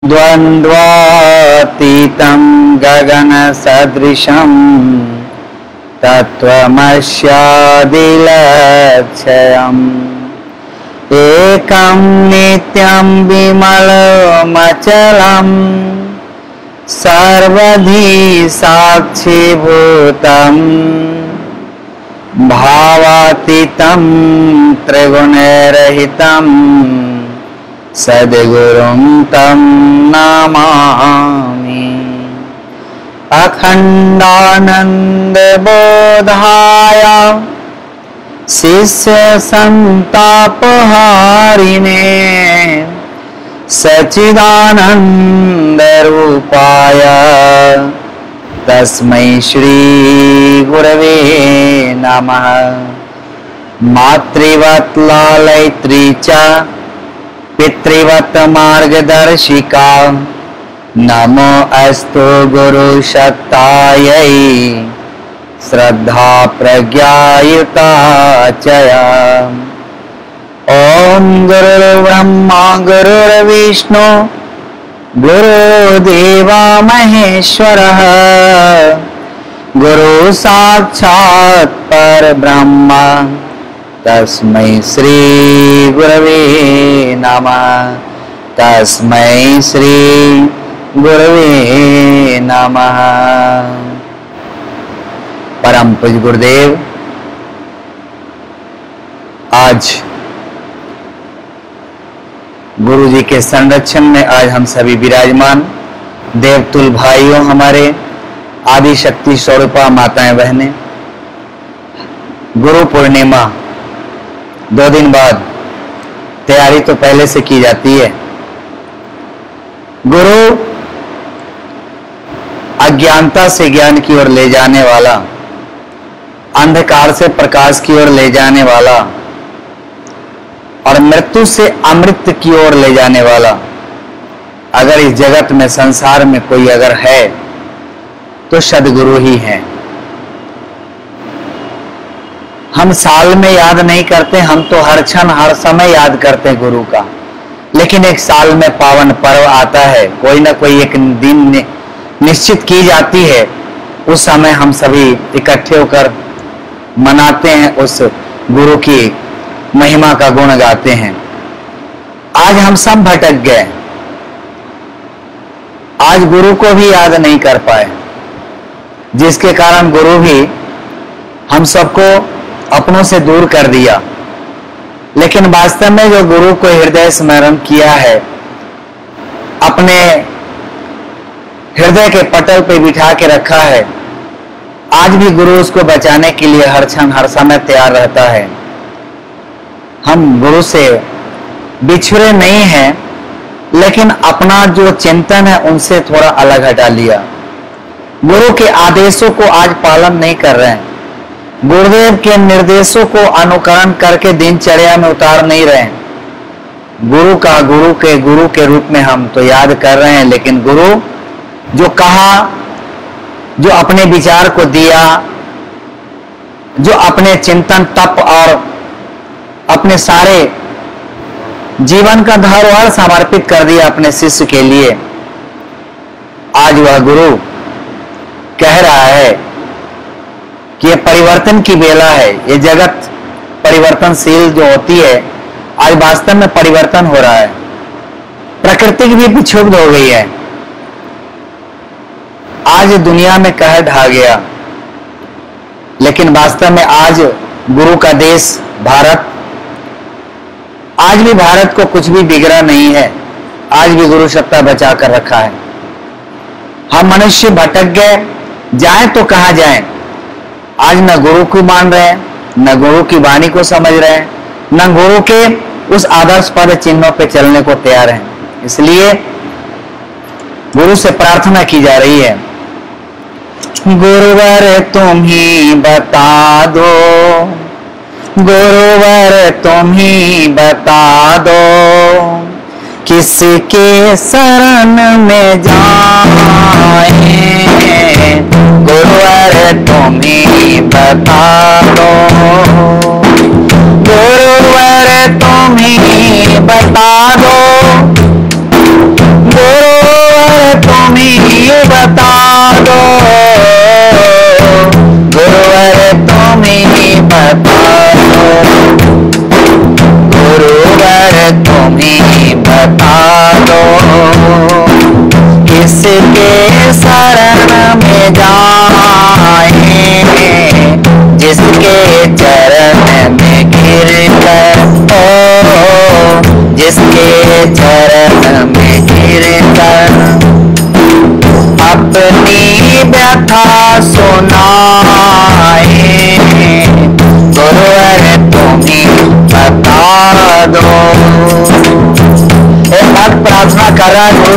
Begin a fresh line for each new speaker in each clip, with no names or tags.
द्वन्द्वातीतं गगनसदृशं तत्त्वमस्यादिलक्ष्यम् एकं नित्यं विमलमचलं सर्वधी साक्षीभूतं भावातीतं त्रिगुणरहितं सद्गुरुं तं नमामि। अखण्डानन्दबोधाय शिष्य संतापहारिणे सच्चिदानंद रूपाय तस्मै श्री गुरवे नमः। मातृवत् लालयित्री च पितृवत् मार्गदर्शिका नमो अस्तु गुरु सत्तायै श्रद्धा प्रज्ञायुता चया। ओम गुरुर्ब्रह्मा गुरुर्विष्णु गुरुदेवा महेश्वरः गुरु साक्षात् परब्रह्म तस्मै श्री गुरवे नमः। तस्मै श्री गुरवे नमः। परम पूज्य गुरुदेव, आज गुरु जी के संरक्षण में आज हम सभी विराजमान देवतुल भाइयों, हमारे आदि शक्ति स्वरूपा माताएं बहनें, गुरु पूर्णिमा 2 दिन बाद तैयारी तो पहले से की जाती है। गुरु अज्ञानता से ज्ञान की ओर ले जाने वाला, अंधकार से प्रकाश की ओर ले जाने वाला और मृत्यु से अमृत की ओर ले जाने वाला, अगर इस जगत में संसार में कोई अगर है तो सद्गुरु ही है। हम साल में याद नहीं करते, हम तो हर क्षण हर समय याद करते हैं गुरु का, लेकिन एक साल में पावन पर्व आता है, कोई ना कोई एक दिन निश्चित की जाती है, उस समय हम सभी इकट्ठे होकर मनाते हैं, उस गुरु की महिमा का गुण गाते हैं। आज हम सब भटक गए, आज गुरु को भी याद नहीं कर पाए, जिसके कारण गुरु भी हम सबको अपनों से दूर कर दिया। लेकिन वास्तव में जो गुरु को हृदय स्मरण किया है, अपने हृदय के पटल पे बिठा के रखा है, आज भी गुरु उसको बचाने के लिए हर क्षण हर समय तैयार रहता है। हम गुरु से बिछड़े नहीं हैं, लेकिन अपना जो चिंतन है उनसे थोड़ा अलग हटा लिया। गुरु के आदेशों को आज पालन नहीं कर रहे हैं, गुरुदेव के निर्देशों को अनुकरण करके दिनचर्या में उतार नहीं रहे हैं। गुरु का गुरु के रूप में हम तो याद कर रहे हैं, लेकिन गुरु जो कहा, जो अपने विचार को दिया, जो अपने चिंतन तप और अपने सारे जीवन का धरोहर समर्पित कर दिया अपने शिष्य के लिए, आज वह गुरु कह रहा है कि ये परिवर्तन की बेला है। ये जगत परिवर्तनशील जो होती है, आज वास्तव में परिवर्तन हो रहा है। प्रकृति भी विक्षुब्ध हो गई है, आज दुनिया में कहर ढा गया, लेकिन वास्तव में आज गुरु का देश भारत, आज भी भारत को कुछ भी बिगड़ा नहीं है, आज भी गुरु सत्ता बचा कर रखा है। हम मनुष्य भटक गए, जाएं तो कहां जाएं? आज न गुरु को मान रहे हैं, न गुरु की वाणी को समझ रहे हैं, न गुरु के उस आदर्श पद चिन्हों पे चलने को तैयार हैं। इसलिए गुरु से प्रार्थना की जा रही है, गुरुवर तुम ही बता दो, गुरुवर तुम ही बता दो, किसके शरण में जाएं, गुरुवर तुम ही बता दो, गुरुवर तुम ही बता दो, गुरुवर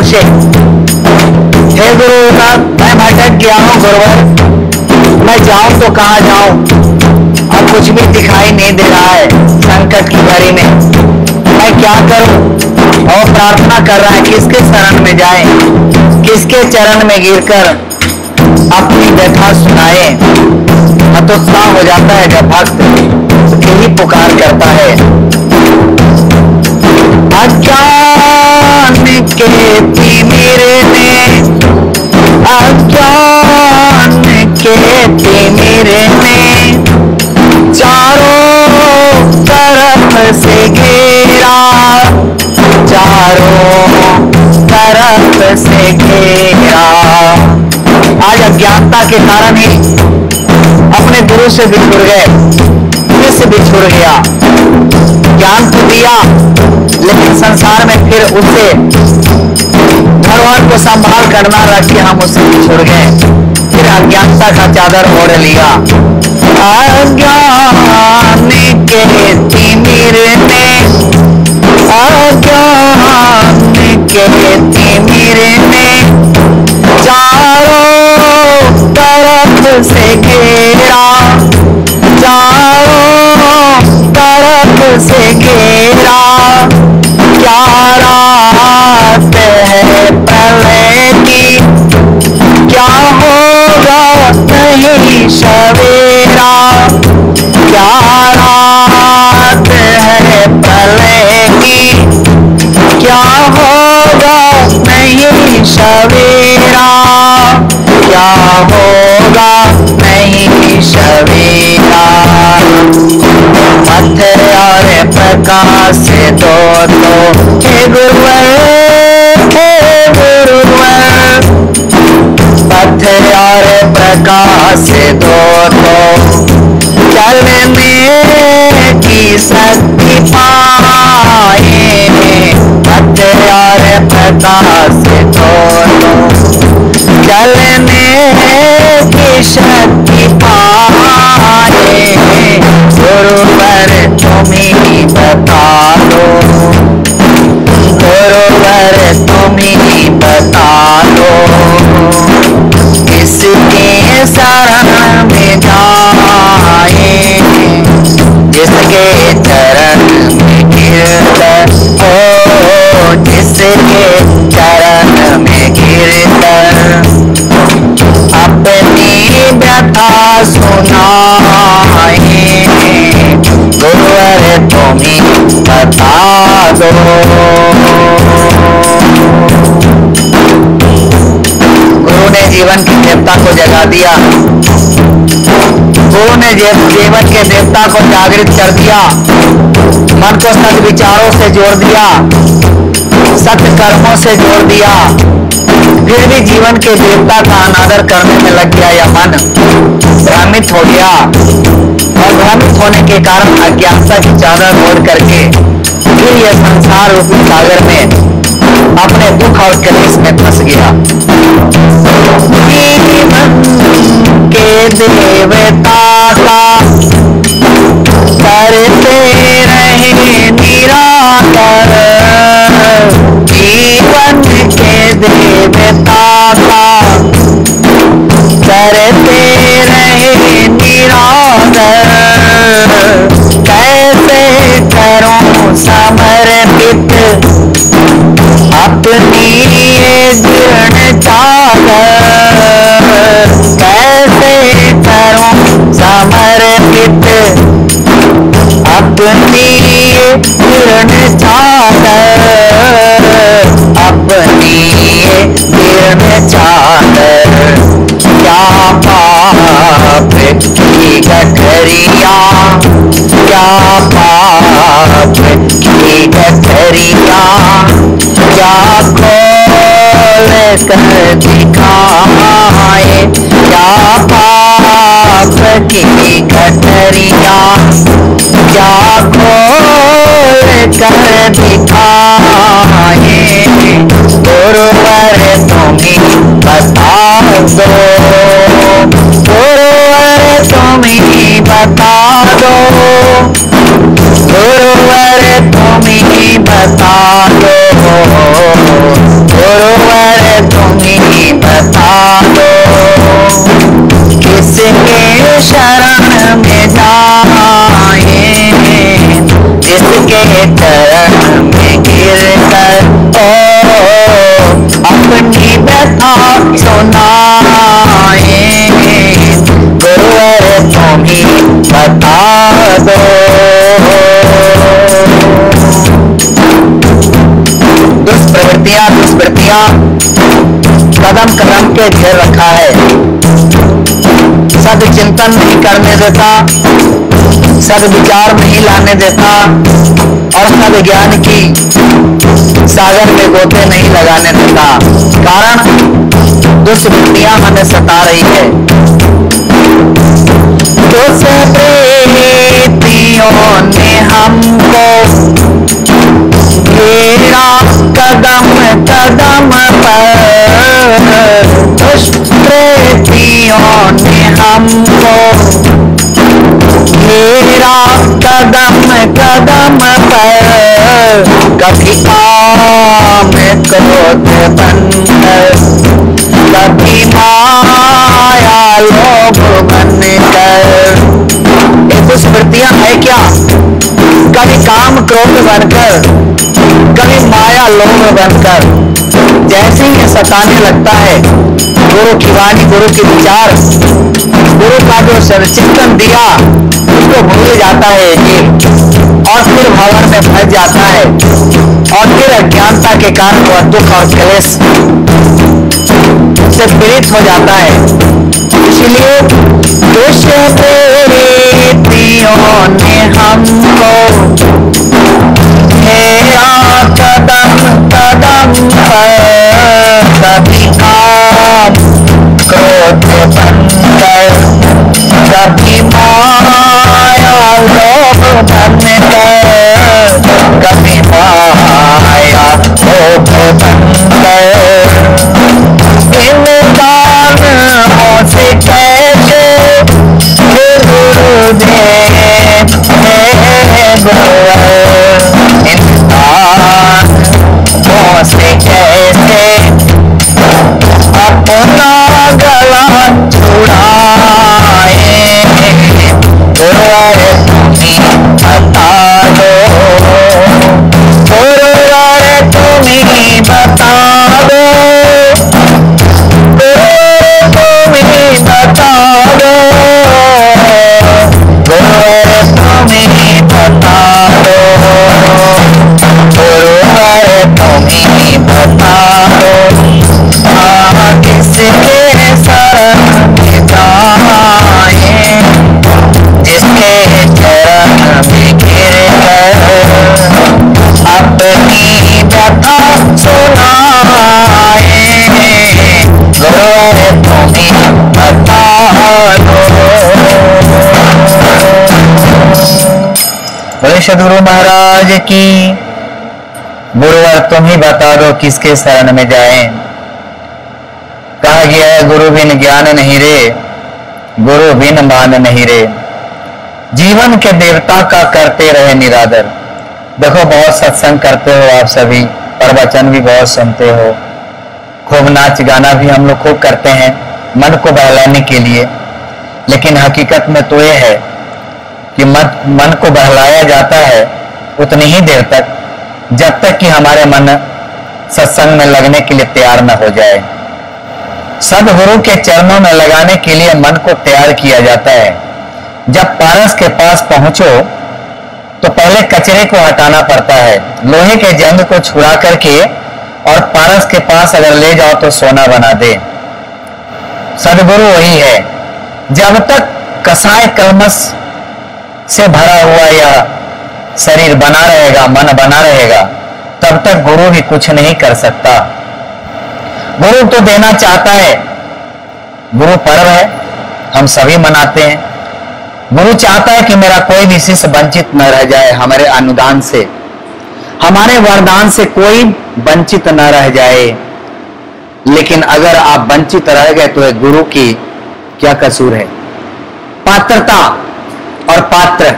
से, हे गुरुनाथ मैं भटक गया हूँ गुरुवर, मैं जाऊं तो कहाँ जाऊं, अब कुछ भी दिखाई नहीं दे रहा है संकट की घड़ी में, मैं क्या करूं। और प्रार्थना कर रहा है किसके शरण में जाए, किसके चरण में गिरकर अपनी व्यथा सुनाए। हतोत्साह हो जाता है जब भक्त यही पुकार करता है। अज्ञान के तिमिर ने, अज्ञान के तिमिर ने चारों तरफ से घेरा, चारों तरफ से घेरा। आज अज्ञानता के कारण ही अपने गुरु से बिछुड़ गए, किससे बिछुड़ गया। ज्ञान तो दिया लेकिन संसार में फिर उसे धरोहर को संभाल करना रख के हम उससे बिछुड़ गए, फिर अज्ञानता का चादर ओढ़ लिया। अज्ञान के तिमिर ने, अज्ञान के तिमिर ने चारों तरफ से घेरा, चारों तरफ से घेरा। क्या रात है प्रलय की, क्या होगा नहीं सवेरा। क्या रात है प्रलय की, क्या होगा नहीं सवेरा, क्या होगा नहीं सवेरा। मत और प्रकाश दो तो हे गुरुवर, हे गुरुवर। पथ और प्रकाश दो तो चलने की शक्ति पाए। पथ और प्रकाश दो तो चलने की शक्ति पाए। गुरुवर तुम ही बता दो, गुरुवर तुम ही बता दो। किसके शरण में जाए, जिसके चरण में गिरकर हो, जिसके चरण में गिरकर अपनी व्यथा सुनाए। गुरुवर तुम ही बता दो। गुरु ने जीवन के देवता को जगा दिया, गुरु ने जीवन के देवता को जागृत कर दिया, मन को सत विचारों से जोड़ दिया, सत्य कर्मों से जोड़ दिया। फिर भी जीवन के देवता का अनादर करने में लग गया यह मन, भ्रमित हो गया और भ्रमित होने के कारण अज्ञानता की चादर ओढ़ करके फिर यह संसार रूपी सागर में अपने दुख और कलेश में फंस गया। जीवन के देवता का करते रहे निराकर, जीवन के देवता का करते रहे निराकर। कैसे करूं समर्पित अपनी जीर्ण चादर, कैसे करूं समर्पित अपनी जीर्ण चादर, अपनी जीर्ण चादर। क्या पाप की गठरिया, क्या पाप की गठरिया, क्या खोल कर दिखाए। क्या पाप की गठरिया, क्या खोल कर दिखाए। गुरुवर तुम ही बता दो, गुरुवर तुम ही बता दो, गुरुवर तुम ही बता दो, गुरुवर तुम ही बता दो, किसके शरण में जाए, जिसके चरण में गिर कर अपनी व्यथा सुनाए, गुरुवर तुम ही बता दो। दुष्प्रवृत्तियां कदम कदम के घेर रखा है, सद चिंतन नहीं करने देता, सद विचार नहीं लाने देता और सद ज्ञान की सागर में गोते नहीं लगाने देता। कारण दुष्वृत्तियां हमें सता रही है। दुष्प्रवृत्तियों ने हमको घेरा कदम कदम पर, दुष्प्रवृत्तियों ने हमको घेरा कदम कदम पर, कभी काम क्रोध बनकर, कभी माया लोभ बनकर। ये दुष्वृत्तियां है क्या? कभी काम क्रोध बनकर, कभी माया लोभ बनकर। जैसे ही ये सताने लगता है, गुरु की वाणी, गुरु के विचार, गुरु का जो चिंतन दिया उसको भूल जाता है जीव और फिर भंवर में फंस जाता है और फिर अज्ञानता के कारण वह दुख और क्लेश से पीड़ित हो जाता है। इसलिए दुष्प्रवृत्तियों ने हमको घेरा कदम कदम पर, कभी काम क्रोध बनकर, कभी माया लोभ बनकर, कभी माया लोभ बनकर। इन कारणों से कैसे गुरुदेव से कैसे अपना गला छुड़ाए, गुरुवर तुम्ही बता दो, गुरुवर तुम्ही बता दो, गुरुवर तुम्ही बता दो, गुरुवर तुम्ही बता दो, गुरुवर तुम्ही बता दो। किसके शरण में जाए, जिसके चरण में गिर कर अपनी व्यथा सुनाए, गुरुवर तुम्ही बता दो। बोले सद्गुरु महाराज की। गुरुवर तुम ही बता दो किसके शरण में जाए। कहा गया है गुरु बिन ज्ञान नहीं रे, गुरु बिन मान नहीं रे, जीवन के देवता का करते रहे निरादर। देखो बहुत सत्संग करते हो आप सभी, प्रवचन भी बहुत सुनते हो, खूब नाच गाना भी हम लोग खूब करते हैं मन को बहलाने के लिए, लेकिन हकीकत में तो ये है कि मन को बहलाया जाता है उतनी ही देर तक जब तक कि हमारे मन सत्संग में लगने के लिए तैयार न हो जाए। सदगुरु के चरणों में लगाने के लिए मन को तैयार किया जाता है। जब पारस के पास पहुंचो तो पहले कचरे को हटाना पड़ता है, लोहे के जंग को छुड़ा करके, और पारस के पास अगर ले जाओ तो सोना बना दे। सदगुरु वही है। जब तक कसाय कलमस से भरा हुआ यह शरीर बना रहेगा, मन बना रहेगा, तब तक गुरु भी कुछ नहीं कर सकता। गुरु तो देना चाहता है, गुरु पर्व है, हम सभी मनाते हैं। गुरु चाहता है कि मेरा कोई भी शिष्य वंचित न रह जाए हमारे अनुदान से, हमारे वरदान से कोई वंचित न रह जाए। लेकिन अगर आप वंचित रह गए तो एक गुरु की क्या कसूर है। पात्रता और पात्र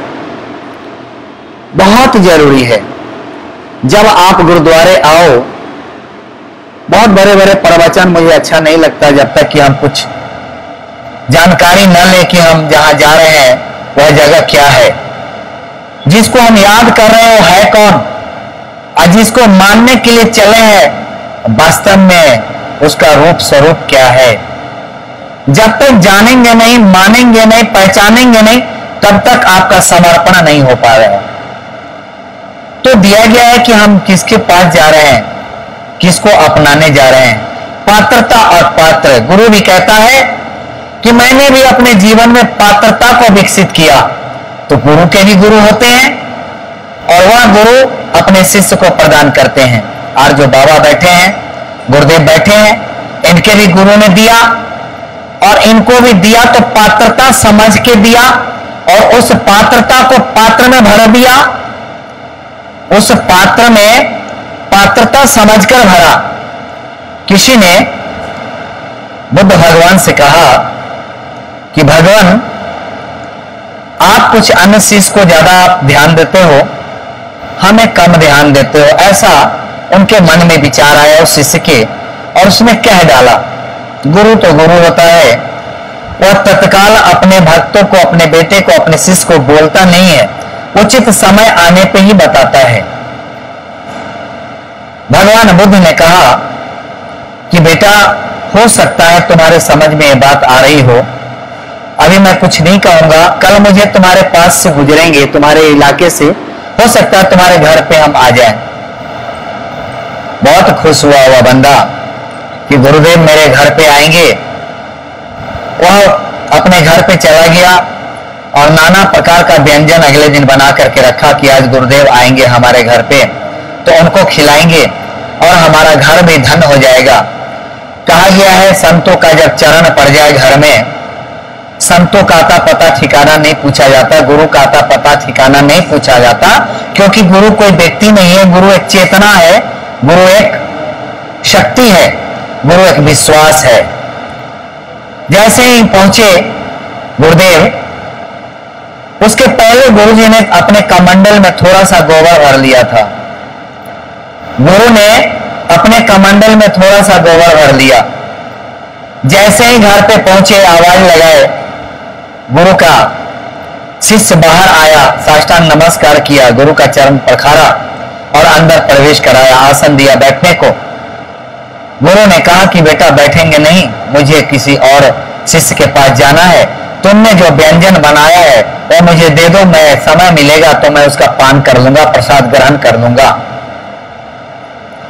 बहुत जरूरी है। जब आप गुरुद्वारे आओ, बहुत बड़े बड़े प्रवचन मुझे अच्छा नहीं लगता जब तक कि हम कुछ जानकारी न ले कि हम जहां जा रहे हैं वह जगह क्या है, जिसको हम याद कर रहे हैं वो है कौन, और जिसको मानने के लिए चले हैं वास्तव में उसका रूप स्वरूप क्या है। जब तक जानेंगे नहीं, मानेंगे नहीं, पहचानेंगे नहीं, तब तक आपका समर्पण नहीं हो पा रहा है। तो दिया गया है कि हम किसके पास जा रहे हैं, किसको अपनाने जा रहे हैं। पात्रता और पात्र, गुरु भी कहता है कि मैंने भी अपने जीवन में पात्रता को विकसित किया। तो गुरु के भी गुरु होते हैं और वह गुरु अपने शिष्य को प्रदान करते हैं। और जो बाबा बैठे हैं, गुरुदेव बैठे हैं, इनके भी गुरु ने दिया और इनको भी दिया तो पात्रता समझ के दिया और उस पात्रता को पात्र में भर दिया। उस पात्र में पात्रता समझकर भरा। किसी ने बुद्ध भगवान से कहा कि भगवान आप कुछ अन्य शिष्य को ज्यादा ध्यान देते हो, हमें कम ध्यान देते हो। ऐसा उनके मन में विचार आया उस शिष्य के और उसने कह डाला। गुरु तो गुरु होता है, वह तत्काल अपने भक्तों को, अपने बेटे को, अपने शिष्य को बोलता नहीं है, उचित समय आने पे ही बताता है। भगवान बुद्ध ने कहा कि बेटा हो सकता है तुम्हारे समझ में ये बात आ रही हो, अभी मैं कुछ नहीं कहूंगा, कल मुझे तुम्हारे पास से गुजरेंगे, तुम्हारे इलाके से, हो सकता है तुम्हारे घर पे हम आ जाएं। बहुत खुश हुआ वह बंदा कि गुरुदेव मेरे घर पे आएंगे। वह अपने घर पे चला गया और नाना प्रकार का व्यंजन अगले दिन बना करके रखा कि आज गुरुदेव आएंगे हमारे घर पे, तो उनको खिलाएंगे और हमारा घर भी धन हो जाएगा। कहा गया है संतों का जब चरण पड़ जाए घर में, संतों का आता पता ठिकाना नहीं पूछा जाता, गुरु का आता पता ठिकाना नहीं पूछा जाता, क्योंकि गुरु कोई व्यक्ति नहीं है, गुरु एक चेतना है, गुरु एक शक्ति है, गुरु एक विश्वास है। जैसे ही पहुंचे गुरुदेव, उसके पहले गुरुजी ने अपने कमंडल में थोड़ा सा गोबर भर लिया था। गुरु ने अपने कमंडल में थोड़ा सा गोबर भर लिया। जैसे ही घर पे पहुंचे, आवाज लगाए, गुरु का शिष्य बाहर आया, साष्टांग नमस्कार किया, गुरु का चरण पखारा और अंदर प्रवेश कराया, आसन दिया बैठने को। गुरु ने कहा कि बेटा बैठेंगे नहीं, मुझे किसी और शिष्य के पास जाना है, तुमने जो व्यंजन बनाया है वो मुझे दे दो, मैं समय मिलेगा तो मैं उसका पान कर लूंगा, प्रसाद ग्रहण कर लूंगा।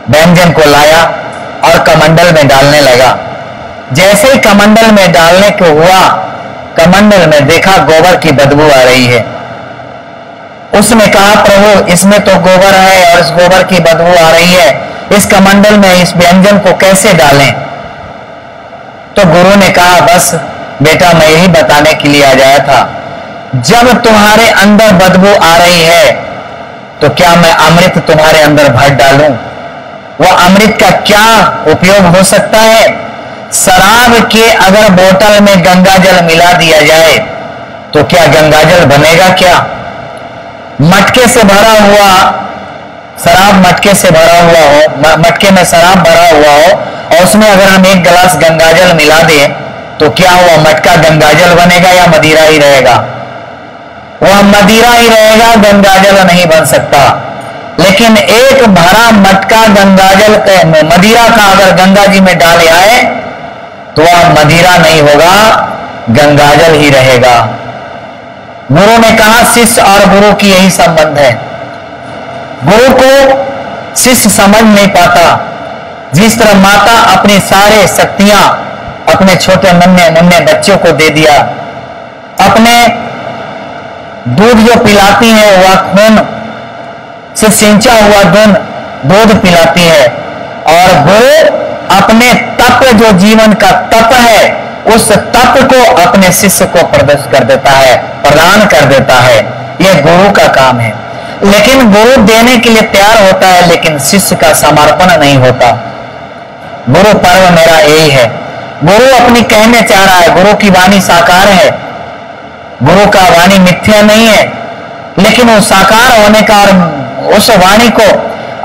व्यंजन को लाया और कमंडल में डालने लगा। जैसे ही कमंडल में डालने को हुआ, कमंडल में देखा गोबर की बदबू आ रही है। उसने कहा प्रभु इसमें तो गोबर है और इस गोबर की बदबू आ रही है, इस कमंडल में इस व्यंजन को कैसे डालें। तो गुरु ने कहा बस बेटा मैं यही बताने के लिए आ जाया था, जब तुम्हारे अंदर बदबू आ रही है तो क्या मैं अमृत तुम्हारे अंदर भर डालूं? वह अमृत का क्या उपयोग हो सकता है? शराब के अगर बोतल में गंगाजल मिला दिया जाए तो क्या गंगाजल बनेगा क्या? मटके से भरा हुआ शराब, मटके से भरा हुआ हो, मटके में शराब भरा हुआ हो और उसमें अगर हम एक गिलास गंगाजल मिला दें तो क्या हुआ, मटका गंगाजल बनेगा या मदिरा ही रहेगा? वह मदिरा ही रहेगा, गंगाजल नहीं बन सकता। लेकिन एक भरा मटका गंगाजल मदिरा का अगर गंगा जी में डाले आए तो वह मदिरा नहीं होगा, गंगाजल ही रहेगा। गुरु ने कहा शिष्य और गुरु की यही संबंध है। गुरु को शिष्य समझ नहीं पाता। जिस तरह माता अपनी सारे शक्तियां अपने छोटे नन्हे नन्हे बच्चों को दे दिया, अपने दूध जो पिलाती है वह खून से सिंचा हुआ दूध पिलाती है, और गुरु अपने तप जो जीवन का तप है उस तप को अपने शिष्य को प्रदर्शित कर देता है, प्रदान कर देता है। यह गुरु का काम है। लेकिन गुरु देने के लिए तैयार होता है, लेकिन शिष्य का समर्पण नहीं होता। गुरु पर्व मेरा यही है। गुरु अपनी कहने चाह रहा है, गुरु की वाणी साकार है, गुरु का वाणी मिथ्या नहीं है, लेकिन वो साकार होने का और उस वाणी को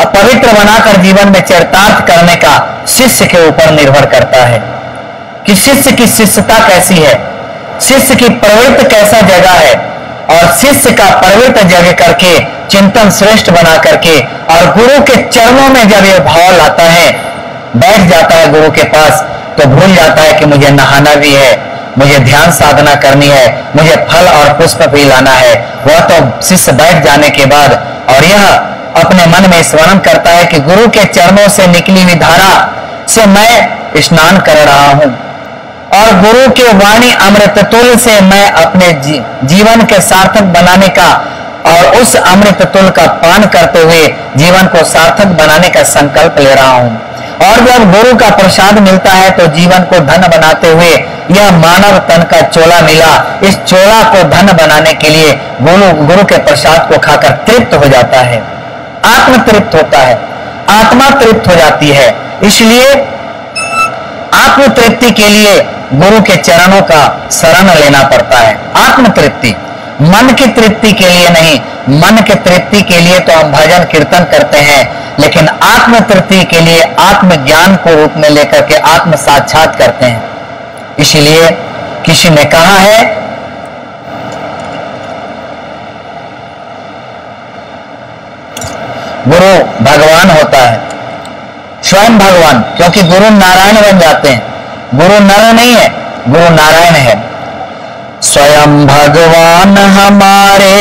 पवित्र बनाकर जीवन में चरितार्थ करने का शिष्य के ऊपर निर्भर करता है कि शिष्य की शिष्यता कैसी है, शिष्य की प्रवृत्ति कैसा जगह है, और शिष्य का प्रवृत्ति जगह करके चिंतन श्रेष्ठ बना करके और गुरु के चरणों में जब ये भाव लाता है, बैठ जाता है गुरु के पास, तो भूल जाता है कि मुझे नहाना भी है, मुझे ध्यान साधना करनी है, मुझे फल और पुष्प भी लाना है। वह तो शिष्य बैठ जाने के बाद और यह अपने मन में स्मरण करता है कि गुरु के चरणों से निकली हुई धारा से मैं स्नान कर रहा हूं और गुरु के वाणी अमृत तुल से मैं अपने जीवन के सार्थक बनाने का और उस अमृत तुल का पान करते हुए जीवन को सार्थक बनाने का संकल्प ले रहा हूं। और जब गुरु का प्रसाद मिलता है तो जीवन को धन बनाते हुए यह मानव तन का चोला मिला, इस चोला को धन बनाने के लिए गुरु के प्रसाद को खाकर तृप्त हो जाता है, आत्म तृप्त होता है, आत्मा तृप्त हो जाती है। इसलिए आत्म तृप्ति के लिए गुरु के चरणों का शरण लेना पड़ता है। आत्म तृप्ति, मन की तृप्ति के लिए नहीं। मन की तृप्ति के लिए तो हम भजन कीर्तन करते हैं, लेकिन आत्म तृप्ति के लिए आत्मज्ञान को रूप में लेकर के आत्म साक्षात करते हैं। इसलिए किसी ने कहा है, गुरु भगवान होता है, स्वयं भगवान, क्योंकि गुरु नारायण बन जाते हैं। गुरु नर नहीं है, गुरु नारायण है। स्वयं भगवान हमारे,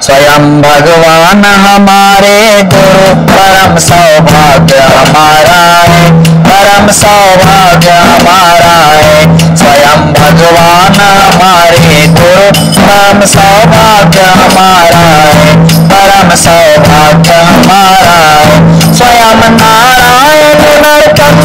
स्वयं भगवान हमारे, गुरु परम सौभाग्य हमारा है, परम सौभाग्य हमारा है। स्वयं भगवान हमारे, गुरु परम सौभाग्य हमारा है, परम सौभाग्य हमारा है। स्वयं नारायण नरतम,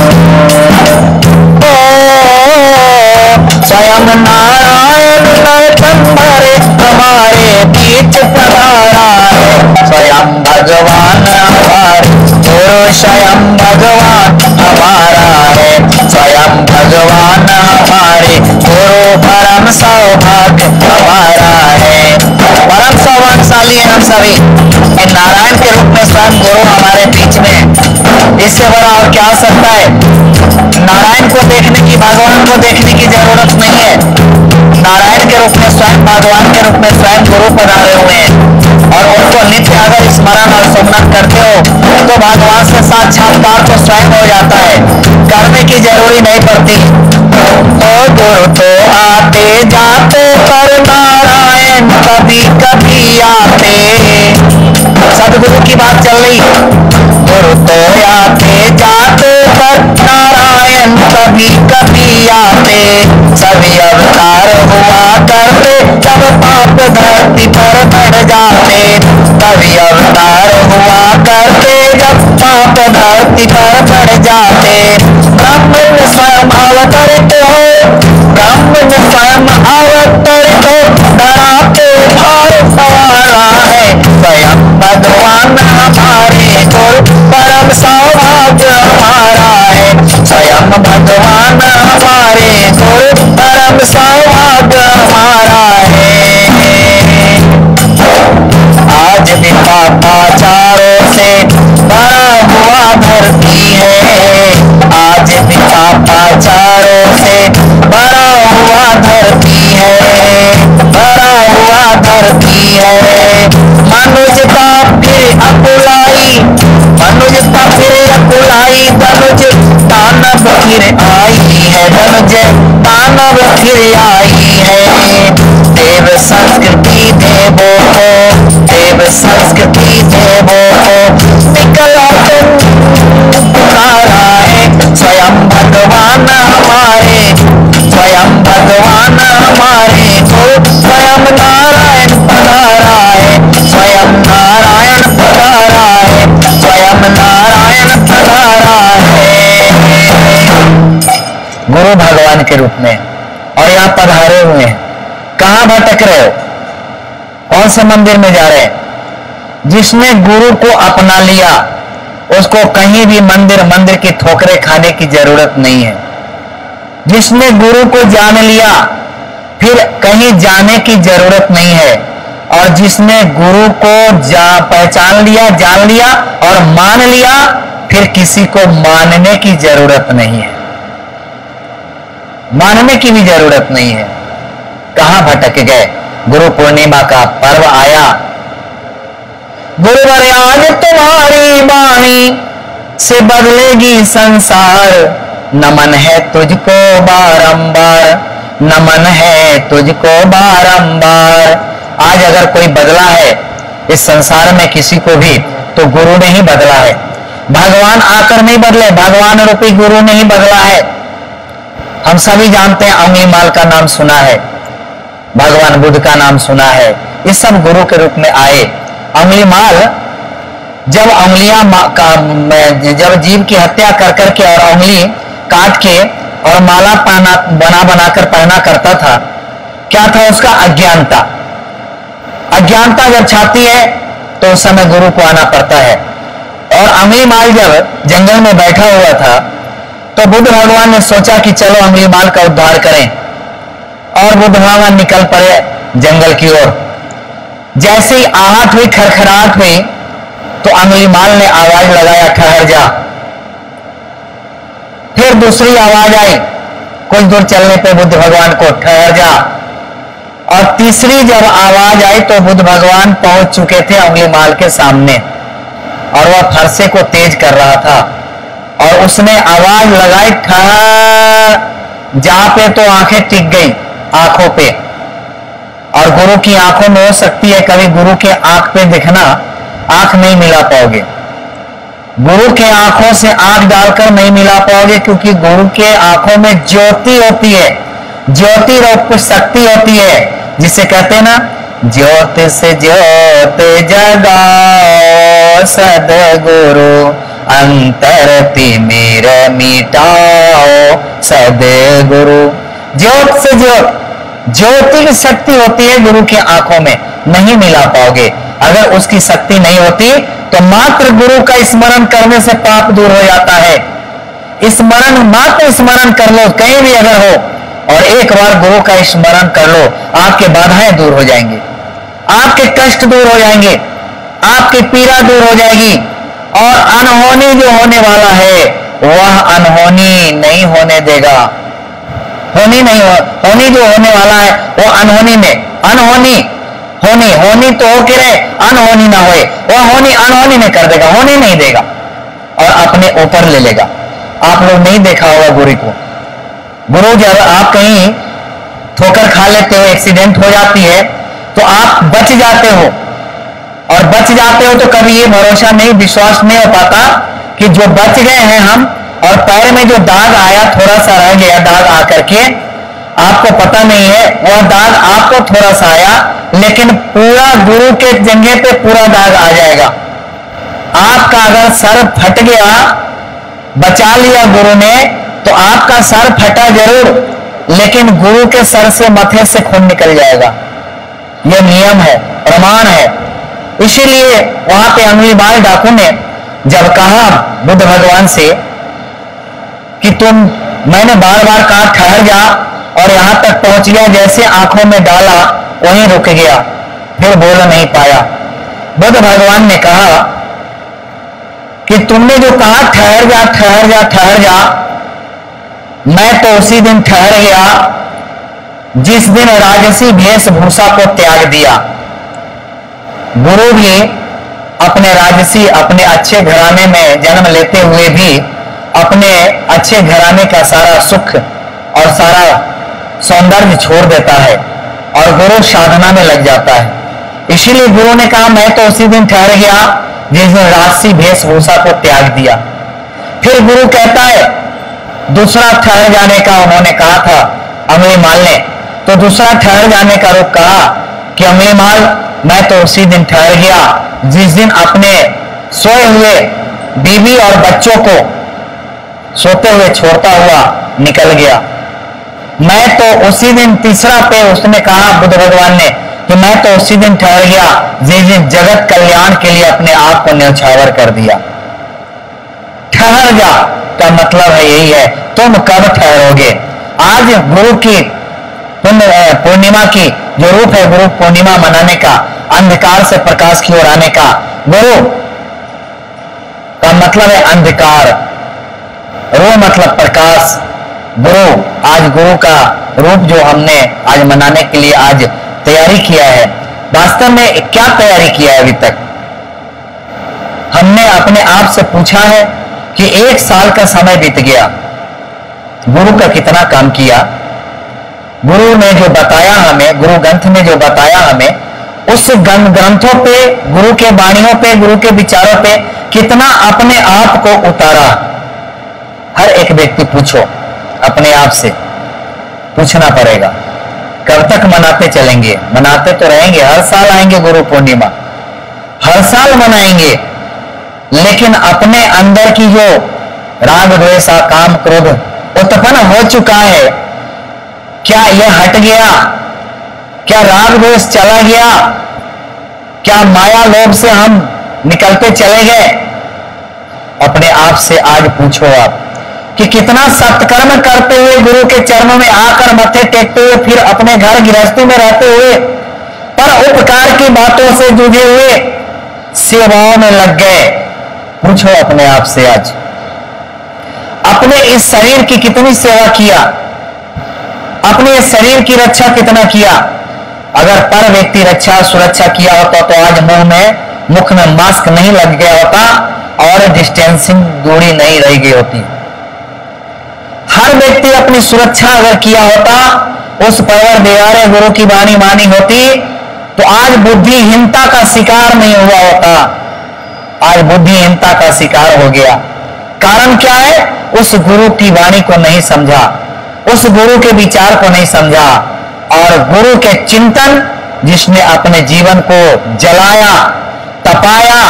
स्वयं नारायण नरतंबरे हमारे बीच पधारा है। स्वयं भगवान हमारे गुरु, स्वयं भगवान हमारा है, स्वयं भगवान हमारे गुरु, परम सौभाग्य हमारा है। परम सौभाग्यशाली है हम सभी। नारायण के रूप में स्वयं गुरु हमारे बीच में, इससे बड़ा और क्या हो सकता है। नारायण को देखने की, भगवान को देखने की जरूरत नहीं है। नारायण के रूप में स्वयं, भगवान के रूप में स्वयं गुरु पधारे हुए हैं और उनको नित्य अगर स्मरण और सुमरन करते हो तो भगवान से साक्षात्कार तो स्वयं हो जाता है, करने की जरूरी नहीं पड़ती। तो गुरु तो आते जाते पर नारायण कभी कभी आते, सदगुरु की बात चल रही। गुरु तो आते जाते पर नारायण कभी कभी आते, सभी अवतार हुआ करते तब पाप धरती पर बढ़ जाते, सभी अवतार हुआ करते जब पाप धरती पर बढ़ जाते। ब्रह्म में स्वयं अवतरित हो, ब्रह्म में स्वयं अवतरित हो, धरा पे भार सवारा है। स्वयं भगवान हमारे गुरु, परम सौभाग्य हमारा है। स्वयं भगवान हमारे गुरु, परम सौभाग्य हमारा है। आज भी पापाचारों से भरा हुआ धरती है, आज भी पापाचारों से भरा हुआ धरती है, भरा हुआ धरती है। मनुष्यता फिर अकुलाई, मनुष्यता फिर अकुलाई, धनुज दानव फिर आई है, धनुज दानव फिर आई है। देव संस्कृति देवो को, देव संस्कृति देवो को निकला पुकारा है। स्वयं भगवान हमारे, स्वयं भगवान हमारे गुरु, स्वयं नारायण पधारा है, स्वयं नारायण पधारा है, स्वयं नारायण पधारा है। गुरु भगवान के रूप में और यहाँ पधारे हुए हैं। कहाँ भटक रहे हो, कौन से मंदिर में जा रहे हैं? जिसने गुरु को अपना लिया उसको कहीं भी मंदिर की ठोकरें खाने की जरूरत नहीं है। जिसने गुरु को जान लिया फिर कहीं जाने की जरूरत नहीं है। और जिसने गुरु को पहचान लिया, जान लिया और मान लिया, फिर किसी को मानने की जरूरत नहीं है, मानने की भी जरूरत नहीं है। कहां भटक गए? गुरु पूर्णिमा का पर्व आया। गुरुवर आज तुम्हारी वाणी से बदलेगी संसार, नमन है तुझको बारंबार, नमन है तुझको बारंबार। आज अगर कोई बदला है इस संसार में किसी को भी, तो गुरु ने ही बदला है। भगवान आकर नहीं बदले, भगवान रूपी गुरु ने ही बदला है। हम सभी जानते हैं, अंगुलीमाल का नाम सुना है, भगवान बुद्ध का नाम सुना है, ये सब गुरु के रूप में आए। अंगुलीमाल जब जब जीव की हत्या कर करके और उंगली काट के और माला बना बनाकर पहना करता था, क्या था उसका? अज्ञानता। अज्ञानता जब छाती है तो उस समय गुरु को आना पड़ता है। और अंगुलीमाल जब जंगल में बैठा हुआ था तो बुद्ध भगवान ने सोचा कि चलो अंगुलीमाल का उद्धार करें, और बुद्ध भगवान निकल पड़े जंगल की ओर। जैसे ही आहट हुई, खरखराहट हुई, तो अंगुलीमाल ने आवाज लगाया, ठहर जा। फिर दूसरी आवाज आई कुछ दूर चलने पे बुद्ध भगवान को, ठहर जा। और तीसरी जब आवाज आई तो बुद्ध भगवान पहुंच चुके थे अंगुलीमाल के सामने, और वह फरसे को तेज कर रहा था, और उसने आवाज लगाई, ठहर जा पे, तो आंखें टिक गई आंखों पे। और गुरु की आंखों में हो सकती है कभी गुरु के आंख पे दिखना, आंख नहीं मिला पाओगे, गुरु के आंखों से आंख डालकर नहीं मिला पाओगे, क्योंकि गुरु के आंखों में ज्योति होती है, ज्योति रूप शक्ति होती है, जिसे कहते हैं ना, ज्योति से ज्योत जगाओ सदगुरु, अंतर तिमिर मिटाओ सदगुरु। ज्योत से ज्योत, ज्योति की शक्ति होती है गुरु की आंखों में, नहीं मिला पाओगे। अगर उसकी शक्ति नहीं होती तो मात्र गुरु का स्मरण करने से पाप दूर हो जाता है। स्मरण, मात्र स्मरण कर लो कहीं भी अगर हो, और एक बार गुरु का स्मरण कर लो, आपके बाधाएं दूर हो जाएंगे, आपके कष्ट दूर हो जाएंगे, आपकी पीड़ा दूर हो जाएगी, और अनहोनी जो होने वाला है वह अनहोनी नहीं होने देगा। होनी नहीं हो, होनी जो होने वाला है वो अनहोनी में, अनहोनी होनी, होनी तो हो के रहे, अनहोनी ना होए, वह होनी अनहोनी में कर देगा, होने नहीं देगा, और अपने ऊपर ले लेगा। आप लोग नहीं देखा होगा गुरु को, गुरु जब आप कहीं ठोकर खा लेते हो, एक्सीडेंट हो जाती है, तो आप बच जाते हो, और बच जाते हो तो कभी ये भरोसा नहीं, विश्वास नहीं हो पाता कि जो बच गए हैं हम, और पैर में जो दाग आया, थोड़ा सा रह गया दाग आकर के, आपको पता नहीं है वह दाग आपको थोड़ा सा आया, लेकिन पूरा गुरु के जंघे पे पूरा दाग आ जाएगा। आपका अगर सर फट गया, बचा लिया गुरु ने, तो आपका सर फटा जरूर, लेकिन गुरु के सर से, मथे से खून निकल जाएगा। यह नियम है, प्रमाण है। इसीलिए वहां पे अंगुलीमाल डाकू ने जब कहा बुद्ध भगवान से कि मैंने बार बार कहा ठहर जा, और यहां तक पहुंच गया, जैसे आंखों में डाला वहीं रुक गया, फिर बोल नहीं पाया। बुद्ध भगवान ने कहा कि तुमने जो कहा ठहर जा, ठहर जा, ठहर जा, मैं तो उसी दिन ठहर गया जिस दिन राजसी वेशभूषा को त्याग दिया। गुरु भी अपने राजसी, अपने अच्छे घराने में जन्म लेते हुए भी अपने अच्छे घराने का सारा सुख और सारा सौंदर्य छोड़ देता है, और गुरु साधना में लग जाता है। इसीलिए गुरु ने कहा मैं तो उसी दिन ठहर गया जिस दिन राजसी वेशभूषा को त्याग दिया। फिर गुरु कहता है, दूसरा ठहर जाने का उन्होंने कहा था अंगुलीमाल ने, तो दूसरा ठहर जाने का रुख कहा कि अंगुलीमाल मैं तो उसी दिन ठहर गया जिस दिन अपने सोए हुए बीवी और बच्चों को सोते हुए छोड़ता हुआ निकल गया। मैं तो उसी दिन, तीसरा पे उसने कहा बुद्ध भगवान ने कि मैं तो उसी दिन ठहर गया जिस दिन जगत कल्याण के लिए अपने आप को न्यौछावर कर दिया। ठहर जा का मतलब है यही है, तुम कब ठहरोगे। आज गुरु की पूर्णिमा की जो रूप है, गुरु पूर्णिमा मनाने का, अंधकार से प्रकाश की ओर आने का। गुरु का मतलब है अंधकार, रो मतलब प्रकाश। गुरु, आज गुरु का रूप जो हमने आज मनाने के लिए आज तैयारी किया है, वास्तव में क्या तैयारी किया है? अभी तक हमने अपने आप से पूछा है कि 1 साल का समय बीत गया, गुरु का कितना काम किया? गुरु ने जो बताया हमें, गुरु ग्रंथ ने जो बताया हमें, उस ग्रंथों पे, गुरु के वाणियों पे, गुरु के विचारों पे कितना अपने आप को उतारा? हर एक व्यक्ति पूछो, अपने आप से पूछना पड़ेगा। कब तक मनाते चलेंगे? मनाते तो रहेंगे, हर साल आएंगे गुरु पूर्णिमा, हर साल मनाएंगे, लेकिन अपने अंदर की जो राग द्वेष काम क्रोध उत्पन्न हो चुका है, क्या यह हट गया? क्या राग द्वेष चला गया? क्या माया लोभ से हम निकलते चले गए? अपने आप से आज पूछो आप कि कितना सत्कर्म करते हुए, गुरु के चरणों में आकर मत्थे टेकते हुए, फिर अपने घर गृहस्थी में रहते हुए, पर उपकार की बातों से जुड़े हुए सेवाओं में लग गए। पूछो अपने आप से आज, अपने इस शरीर की कितनी सेवा किया? अपने इस शरीर की रक्षा कितना किया? अगर पर व्यक्ति रक्षा सुरक्षा किया होता तो आज मुख में मास्क नहीं लग गया होता और डिस्टेंसिंग दूरी नहीं रह गई होती। हर व्यक्ति अपनी सुरक्षा अगर किया होता, उस परवरदिगार गुरु की वाणी मानी होती, तो आज बुद्धिहीनता का शिकार नहीं हुआ होता। आज बुद्धिहीनता का शिकार हो गया। कारण क्या है? उस गुरु की वाणी को नहीं समझा, उस गुरु के विचार को नहीं समझा, और गुरु के चिंतन जिसने अपने जीवन को जलाया, तपाया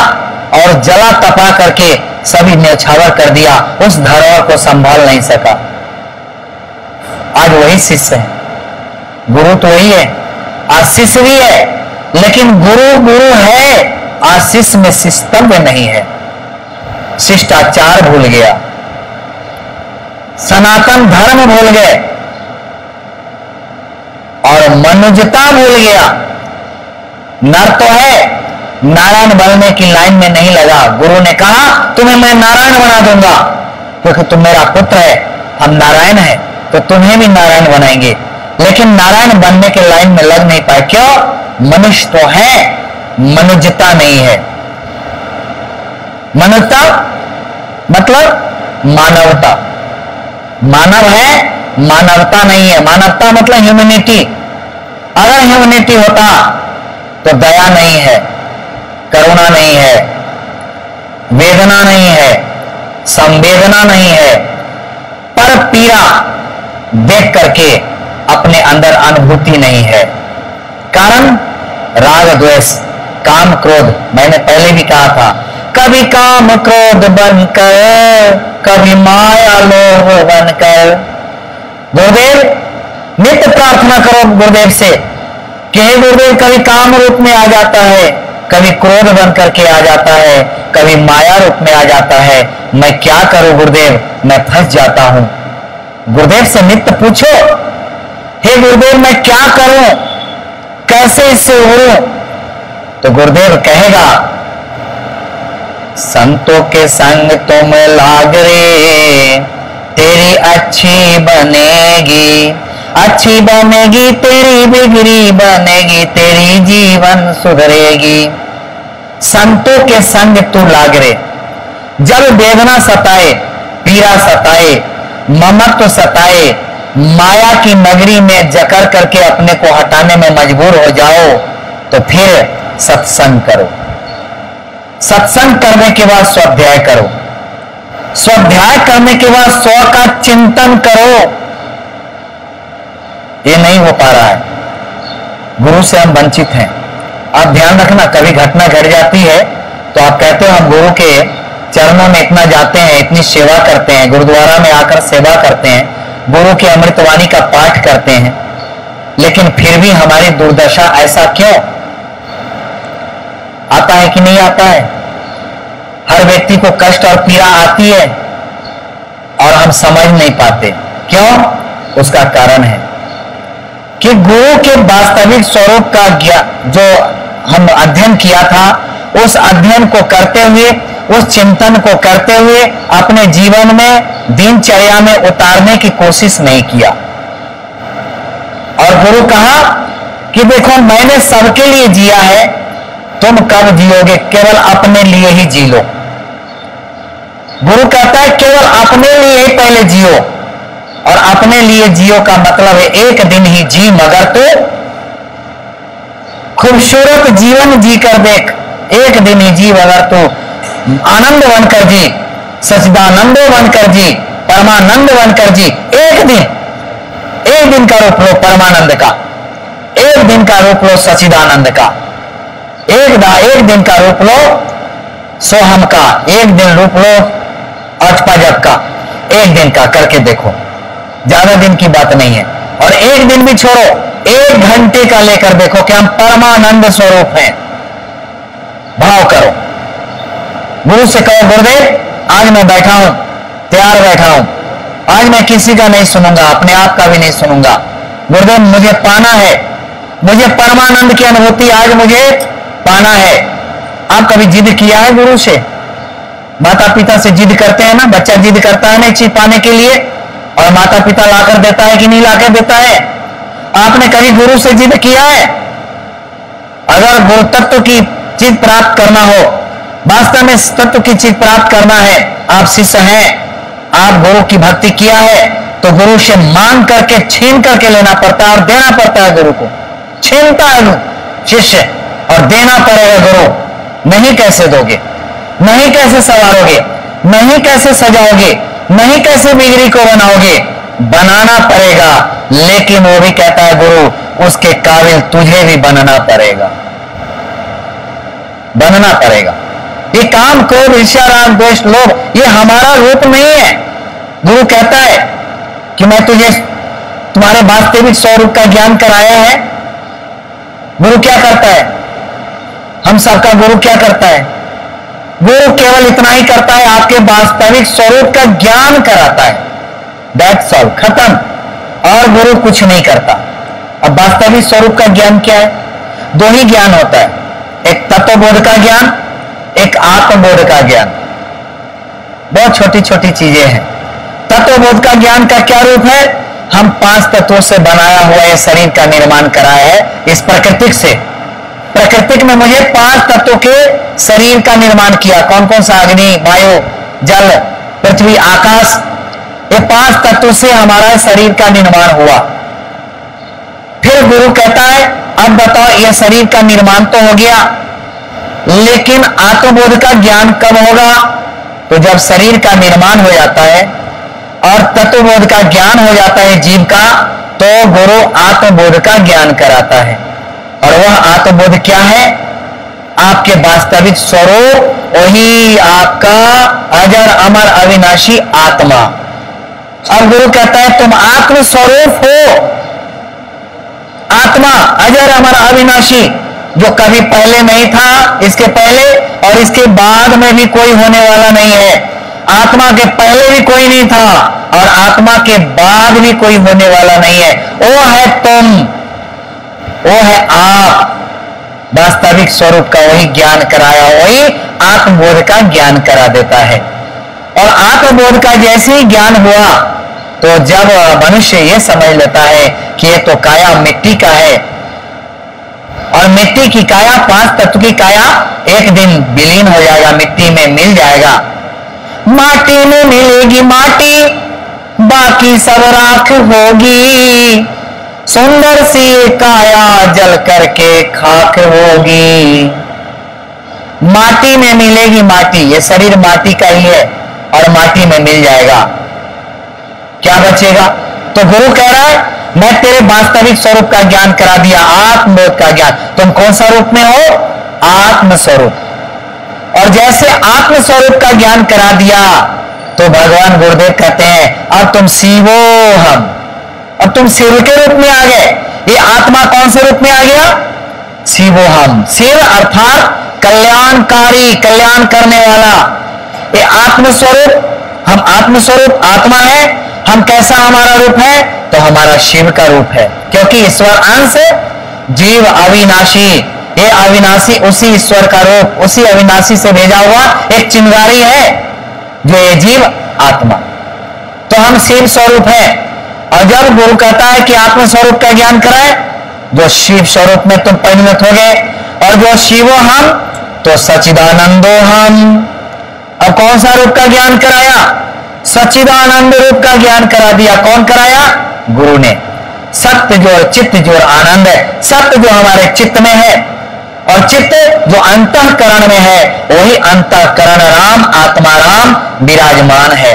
और जला तपा करके सभी न्यौछावर कर दिया, उस धरोहर को संभाल नहीं सका। आज वही शिष्य है, गुरु तो वही है, आज शिष्य भी है, लेकिन गुरु गुरु है, आज शिष्य में शिष्टव्य नहीं है, शिष्टाचार भूल गया, सनातन धर्म भूल गए और मनुष्यता भूल गया। नर तो है, नारायण बनने की लाइन में नहीं लगा। गुरु ने कहा तुम्हें मैं नारायण बना दूंगा, क्योंकि तुम मेरा पुत्र है, हम नारायण हैं, तो तुम्हें भी नारायण बनाएंगे। लेकिन नारायण बनने के लाइन में लग नहीं पाए। क्यों? मनुष्य तो है, मनुष्यता नहीं है। मनुष्यता मतलब मानवता, मानव है, मानवता नहीं है। मानवता मतलब ह्यूमैनिटी। अगर ह्यूमैनिटी होता तो दया नहीं है, करुणा नहीं है, वेदना नहीं है, संवेदना नहीं है, पर पीड़ा देख करके अपने अंदर अनुभूति नहीं है। कारण राग द्वेष काम क्रोध। मैंने पहले भी कहा था, कभी काम क्रोध बनकर, कभी माया लोभ बनकर। गुरुदेव नित्य प्रार्थना करो गुरुदेव से कि हे गुरुदेव, कभी काम रूप में आ जाता है, कभी क्रोध बन करके आ जाता है, कभी माया रूप में आ जाता है, मैं क्या करूं गुरुदेव, मैं फंस जाता हूं। गुरुदेव से नित्य पूछो, हे गुरुदेव मैं क्या करूं, कैसे इससे उबरूं? तो गुरुदेव कहेगा, संतों के संग तुम लाग रे, तेरी अच्छी बनेगी, अच्छी बनेगी तेरी, बिगड़ी बनेगी तेरी, जीवन सुधरेगी। संतों के संग तू लाग रे। जब वेदना सताए, पीड़ा सताए, ममत्व सताए, माया की नगरी में जकड़ करके अपने को हटाने में मजबूर हो जाओ, तो फिर सत्संग करो। सत्संग करने के बाद स्वाध्याय करो, स्वाध्याय करने के बाद स्व का चिंतन करो। ये नहीं हो पा रहा है, गुरु से हम वंचित हैं। आप ध्यान रखना, कभी घटना घट जाती है तो आप कहते हो हम गुरु के चरणों में इतना जाते हैं, इतनी सेवा करते हैं, गुरुद्वारा में आकर सेवा करते हैं, गुरु की अमृतवाणी का पाठ करते हैं, लेकिन फिर भी हमारी दुर्दशा ऐसा क्यों? आता है कि नहीं आता है? हर व्यक्ति को कष्ट और पीड़ा आती है और हम समझ नहीं पाते। क्यों? उसका कारण है कि गुरु के वास्तविक स्वरूप का जो हम अध्ययन किया था, उस अध्ययन को करते हुए, उस चिंतन को करते हुए अपने जीवन में, दिनचर्या में उतारने की कोशिश नहीं किया। और गुरु कहा कि देखो मैंने सबके लिए जिया है, तुम कब जियोगे? केवल अपने लिए ही जी लो। गुरु कहता है केवल अपने लिए ही पहले जियो, और अपने लिए जियो का मतलब है एक दिन ही जी, मगर तो खूबसूरत जीवन जी कर देख। एक दिन ही जी मगर तो आनंद बनकर जी, सच्चिदानंद बनकर जी, परमानंद बनकर जी। एक दिन का रूप लो परमानंद का, एक दिन का रूप लो सच्चिदानंद का, एक दिन का रूप लो सोहम का, एक दिन रूप लो अष्टपद का, एक दिन का करके देखो, ज्यादा दिन की बात नहीं है। और एक दिन भी छोड़ो, 1 घंटे का लेकर देखो कि हम परमानंद स्वरूप हैं। भाव करो, गुरु से कहो गुरुदेव आज मैं बैठा हूं, तैयार बैठा हूं, आज मैं किसी का नहीं सुनूंगा, अपने आप का भी नहीं सुनूंगा। गुरुदेव मुझे पाना है, मुझे परमानंद की अनुभूति आज मुझे पाना है। आप कभी जिद किया है गुरु से? माता पिता से जिद करते हैं ना, बच्चा जिद करता है ना चीज पाने के लिए, और माता पिता लाकर देता है कि नहीं लाकर देता है? आपने कभी गुरु से जिद किया है? अगर गुरु तत्व की चीज प्राप्त करना हो, वास्तव में तत्व की चीज प्राप्त करना है, आप शिष्य हैं, आप गुरु की भक्ति किया है, तो गुरु से मांग करके छीन करके लेना पड़ता है और देना पड़ता है गुरु को। छीनता है शिष्य और देना पड़ेगा गुरु। नहीं कैसे दोगे, नहीं कैसे संवारोगे, नहीं कैसे सजाओगे, नहीं कैसे बिगड़ी को बनाओगे? बनाना पड़ेगा, लेकिन वो भी कहता है गुरु उसके काबिल तुझे भी बनना पड़ेगा, बनना पड़ेगा। ये काम, क्रोध, ईर्ष्या, राग, द्वेष, लोभ ये हमारा रूप नहीं है। गुरु कहता है कि मैं तुझे तुम्हारे वास्तविक स्वरूप का ज्ञान कराया है। गुरु क्या करता है? हम सबका गुरु क्या करता है? गुरु केवल इतना ही करता है, आपके वास्तविक स्वरूप का ज्ञान कराता है, दैट्स ऑल, खत्म। और गुरु कुछ नहीं करता। अब वास्तविक स्वरूप का ज्ञान क्या है? 2 ही ज्ञान होता है, एक तत्वबोध का ज्ञान, एक आत्मबोध का ज्ञान। बहुत छोटी छोटी चीजें हैं। तत्वबोध का ज्ञान का क्या रूप है? हम 5 तत्वों से बनाया हुआ ये शरीर का निर्माण कराया है, इस प्राकृतिक से। प्राकृतिक में मुझे 5 तत्वों के शरीर का निर्माण किया। कौन कौन सा? अग्नि, वायु, जल, पृथ्वी, आकाश। ये 5 तत्वों से हमारा शरीर का निर्माण हुआ। फिर गुरु कहता है अब बताओ ये शरीर का निर्माण तो हो गया, लेकिन आत्मबोध का ज्ञान कब होगा? तो जब शरीर का निर्माण हो जाता है और तत्वबोध का ज्ञान हो जाता है जीव का, तो गुरु आत्मबोध का ज्ञान कराता है। और वह आत्मबोध क्या है? आपके वास्तविक स्वरूप, वही आपका अजर अमर अविनाशी आत्मा। अब गुरु कहता है तुम आत्म स्वरूप हो, आत्मा अजर अमर अविनाशी, जो कभी पहले नहीं था, इसके पहले और इसके बाद में भी कोई होने वाला नहीं है। आत्मा के पहले भी कोई नहीं था और आत्मा के बाद भी कोई होने वाला नहीं है। वो है तुम, वो है आप। वास्तविक स्वरूप का वही ज्ञान कराया, वही आत्मबोध का ज्ञान करा देता है। और आत्मबोध का जैसे ही ज्ञान हुआ, तो जब मनुष्य ये समझ लेता है कि ये तो काया मिट्टी का है, और मिट्टी की काया, 5 तत्व की काया एक दिन विलीन हो जाएगा, मिट्टी में मिल जाएगा। माटी में मिलेगी माटी, बाकी सब राख होगी। सुंदर सी काया जल करके खाक होगी। माटी में मिलेगी माटी, ये शरीर माटी का ही है और माटी में मिल जाएगा, क्या बचेगा? तो गुरु कह रहा है मैं तेरे वास्तविक स्वरूप का ज्ञान करा दिया, आत्मबोध का ज्ञान। तुम कौन सा रूप में हो? आत्म स्वरूप। और जैसे आत्म स्वरूप का ज्ञान करा दिया, तो भगवान गुरुदेव कहते हैं अब तुम शिवो हम, अब तुम शिव के रूप में आ गए। ये आत्मा कौन से रूप में आ गया? शिवो हम। शिव अर्थात कल्याणकारी, कल्याण करने वाला। ये आत्मस्वरूप, हम आत्मस्वरूप आत्मा है। हम कैसा हमारा रूप है? तो हमारा शिव का रूप है, क्योंकि ईश्वर अंश, जीव अविनाशी। ये अविनाशी उसी ईश्वर का रूप, उसी अविनाशी से भेजा हुआ एक चिंगारी है जो ये जीव आत्मा। तो हम शिव स्वरूप है। और जब गुरु कहता है कि आत्म स्वरूप का ज्ञान कराए, जो शिव स्वरूप में तुम परिणत हो गए, और जो शिवो हम तो सच्चिदानंदो हम। अब कौन सा रूप का ज्ञान कराया? सच्चिदानंद रूप का ज्ञान करा दिया। कौन कराया? गुरु ने। सत्य जो चित्त जो आनंद है, सत्य जो हमारे चित्त में है और चित्त जो अंतःकरण में है, वही अंतःकरण राम आत्मा राम विराजमान है,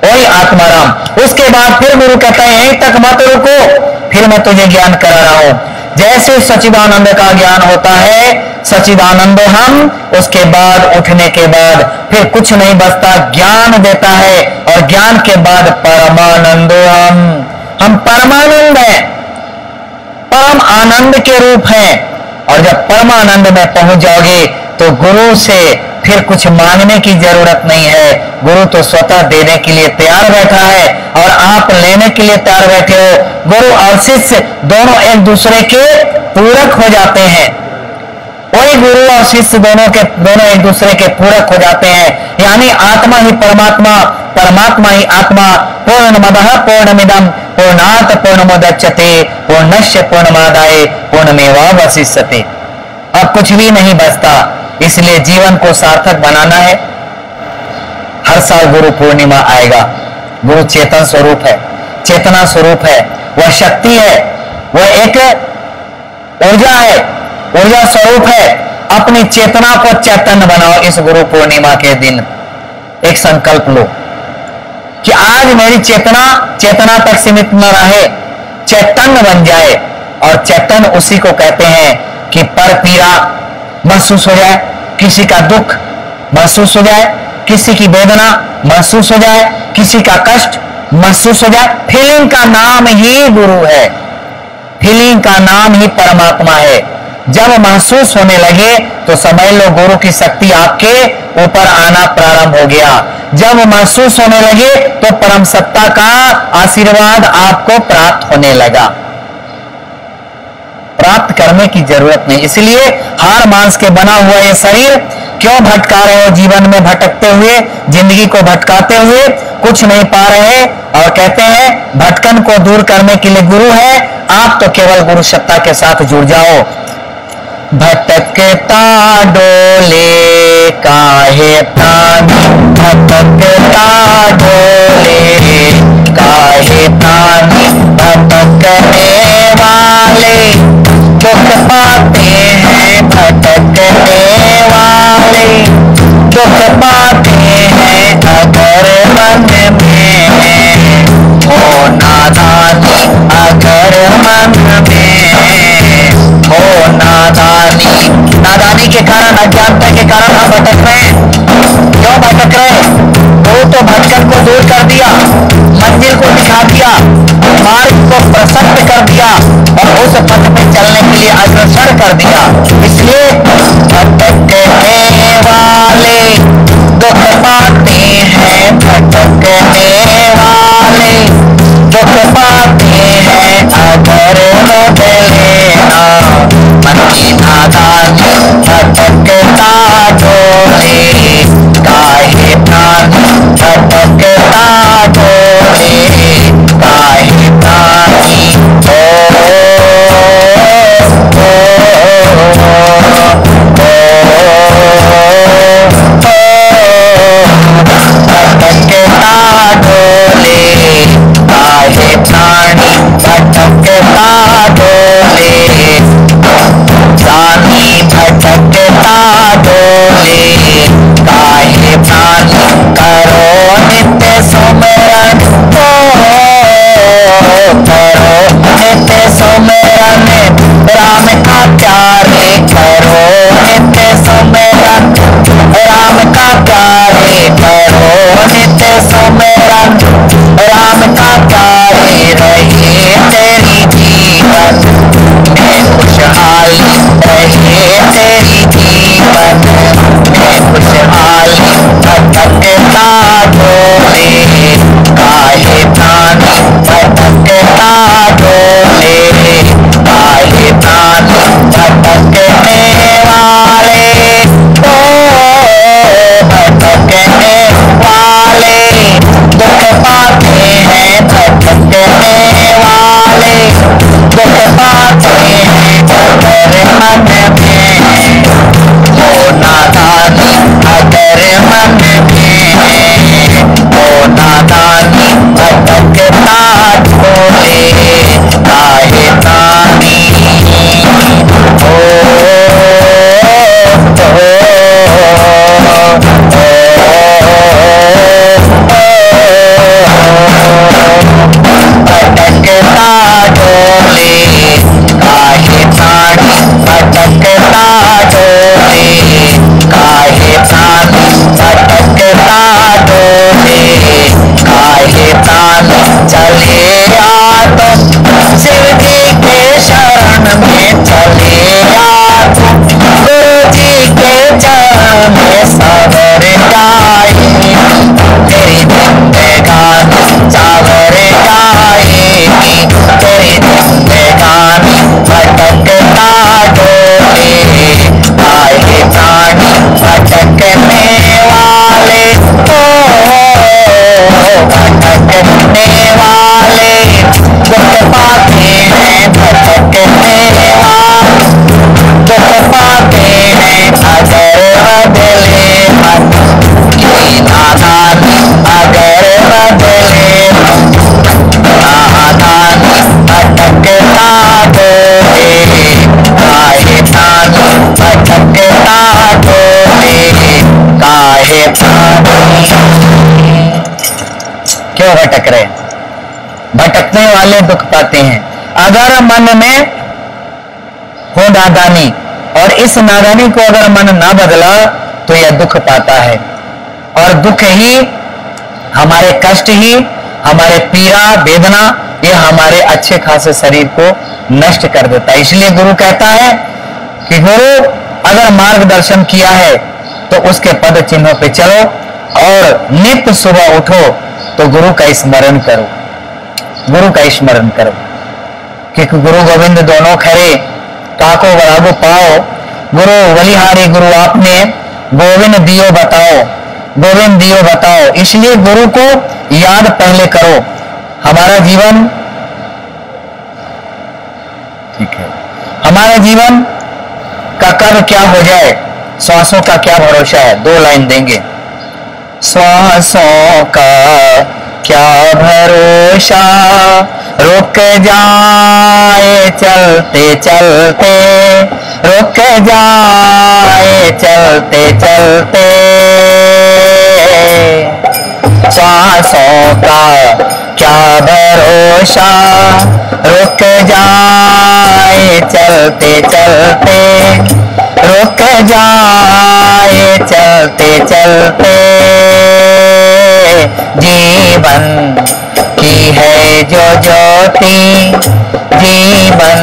वही आत्मा राम। उसके बाद फिर गुरु कहता है यहीं तक मत रुको, फिर मैं तुझे ज्ञान करा रहा हूं। जैसे सच्चिदानंद का ज्ञान होता है, सच्चिदानंद हम, उसके बाद उठने के बाद फिर कुछ नहीं बचता, ज्ञान देता है। और ज्ञान के बाद परमानंदो हम परमानंद हैं, परम आनंद के रूप हैं। और जब परमानंद में पहुंच जाओगे तो गुरु से फिर कुछ मांगने की जरूरत नहीं है। गुरु तो स्वतः देने के लिए तैयार बैठा है और आप लेने के लिए तैयार बैठे हो। गुरु और शिष्य दोनों एक दूसरे के पूरक हो जाते हैं। वही गुरु और शिष्य दोनों एक दूसरे के पूरक हो जाते हैं। यानी आत्मा ही परमात्मा, परमात्मा ही आत्मा। पूर्णमदः पूर्णमिदं पूर्णात् पूर्णमुदच्यते पूर्णस्य पूर्णमादाय पूर्णमेवावशिष्यते। अब कुछ भी नहीं बचता, इसलिए जीवन को सार्थक बनाना है। हर साल गुरु पूर्णिमा आएगा। गुरु चेतन स्वरूप है, चेतना स्वरूप है, वह शक्ति है, वह एक ऊर्जा है, ऊर्जा स्वरूप है। अपनी चेतना को चैतन्य बनाओ। इस गुरु पूर्णिमा के दिन एक संकल्प लो कि आज मेरी चेतना चेतना तक सीमित न रहे, चैतन्य बन जाए। और चैतन्य उसी को कहते हैं कि पर पीड़ा महसूस हो जाए, किसी का दुख महसूस हो जाए, किसी की वेदना महसूस हो जाए, किसी का कष्ट महसूस हो जाए। फीलिंग का नाम ही गुरु है, फीलिंग का नाम ही परमात्मा है। जब महसूस होने लगे तो समझ लो गुरु की शक्ति आपके ऊपर आना प्रारंभ हो गया। जब महसूस होने लगे तो परम सत्ता का आशीर्वाद आपको प्राप्त होने लगा। प्राप्त करने की जरूरत नहीं। इसलिए हार मांस के बना हुआ ये शरीर क्यों भटका रहे हो? जीवन में भटकते हुए, जिंदगी को भटकाते हुए, कुछ नहीं पा रहे और कहते हैं भटकन को दूर करने के लिए गुरु है। आप तो केवल गुरु सत्ता के साथ जुड़ जाओ। भटकता डोले काहे प्राणी, भटकता डोले काहे प्राणी, भटकने वाले दुख पाते हैं, भटकने वाले दुख पाते हैं। अगर मन में हो नादानी, अगर मन में हो नादानी, नादानी के कारण, अज्ञानता के कारण हम भटक रहे हैं। क्यों भटक रहे हैं? वो तो भटकन को दूर कर दिया, मंजिल को दिखा दिया, मार्ग को प्रशस्त कर दिया और उस पथ पे चलने के लिए अग्रसर कर दिया। इसलिए भटकने वाले दुख पाते हैं, भटकने वाले दुख पाते हैं। अगर बदलेना मन की नादानी, भटकता डोले काहे प्राणी, भटकता डोले काहे प्राणी। भटकता डोले चले आ तुम, शिव जी के शरण में चले आ तुम, गुरु जी के चरण में सावर जाएगी, तेरी जिंदगानी सावर जाएगी, तेरी जिंदगानी भटकता डोले, आए प्राणी भटकने वाले, भटकने वाले, दुख पाते हैं भटकने वाले, दुख पाते हैं अगर बदले मन की नादानी, अगर बदले नादानी भटकता डोले, काहे प्राणी भटकता डोले, काहे प्राणी क्यों भटक रहे? भटकने वाले दुख पाते हैं अगर मन में हो नादानी, और इस नादानी को अगर मन ना बदला तो यह दुख पाता है, और दुख ही हमारे कष्ट ही हमारे पीड़ा वेदना ये हमारे अच्छे खासे शरीर को नष्ट कर देता है। इसलिए गुरु कहता है कि गुरु अगर मार्गदर्शन किया है तो उसके पद चिन्हों पे चलो, और नित्य सुबह उठो तो गुरु का स्मरण करो, गुरु का स्मरण करो, क्योंकि गुरु गोविंद दोनों खरे, काको बरागो पाओ, गुरु बलिहारी गुरु आपने गोविंद दियो बताओ, गोविंद दियो बताओ। इसलिए गुरु को याद पहले करो। हमारा जीवन ठीक है, हमारे जीवन का कब क्या हो जाए श्वासों का क्या भरोसा है। दो लाइन देंगे, श्वासों का क्या भरोसा, रुक जाए चलते चलते, रुक जाए चलते चलते, श्वासों का क्या भरोसा, रुक जाए चलते चलते, रुक जाए चलते चलते, जीवन की है जो ज्योति, जीवन